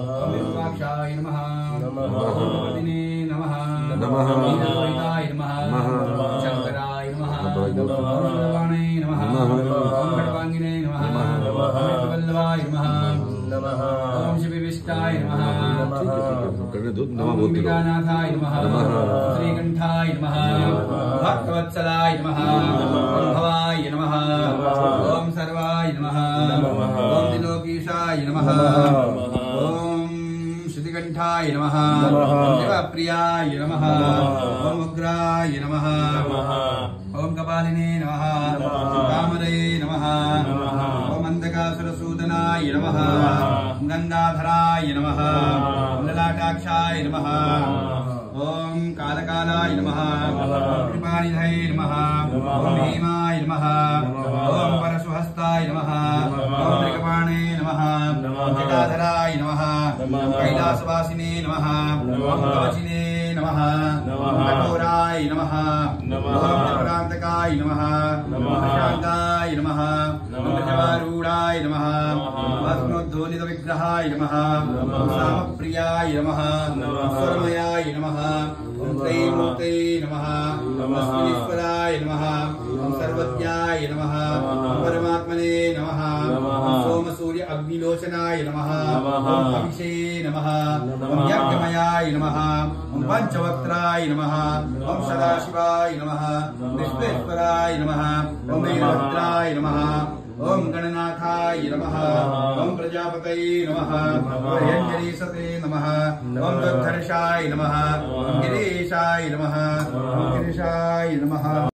ओम विरूपाक्षाय नमः ओम पतिने नमः नीललोहिताय नमः शंकराय नमः ओम शिवाणे नमः ओम खड्वांगिने नमः ओम वल्लभाय नमः ओम शिवविष्टाय नमः ओम विकानाथाय नमः श्रीकंठाय नमः भक्तवत्सलाय नमः ओम भवाय नमः ओम सर्वाय नमः ओम त्रिलोकीशाय नमः ओम श्रुतिकंठाय नमः ओम देवप्रियाय नमः ओम उग्राय नमः ओम कपालिने नमः कामदये नमः ओम अंधकासुरसूदनाय नमः गंगाधराय नमः ललाटाक्षाय नमः ओम कालकालाय नमः कृपानिधये नमः ओम भीमाय नमः ओम परशुहस्ताय नमः ओम मृगपाणे नमः जटाधराय नमः कैलासवासिने नमः ओम कवचिने नमः कठोराय नमः ओम चक्रांतकाय नमः ओम शांताय नमः ओम जवारूढ़ाय नमः भस्मोद्धोलित विग्रहाय नमः ओम सामप्रियाय नमः स्वरमयाय नमः ओम त्रैमूर्तये नमः ओम अस्मिनीश्वराय नमः ओम सर्वज्ञाय नमः ओम परमात्मने नमः ओम सोमसूर्य अग्निलोचनाय नमः ओम अभिषे नमः ओम यज्ञमयाय नमः ओम पंचवक्त्राय नमः ओम सदाशिवाय नमः विश्वेश्वराय नमः ओम वीरभद्राय नमः ओम गणनाथाय नमः ओम प्रजापतये नमः ओम यज्ञरीसते नमः ओम दुर्धर्षाय नमः ओम गिरीशाय नमः ओम गिरीशाय नमः।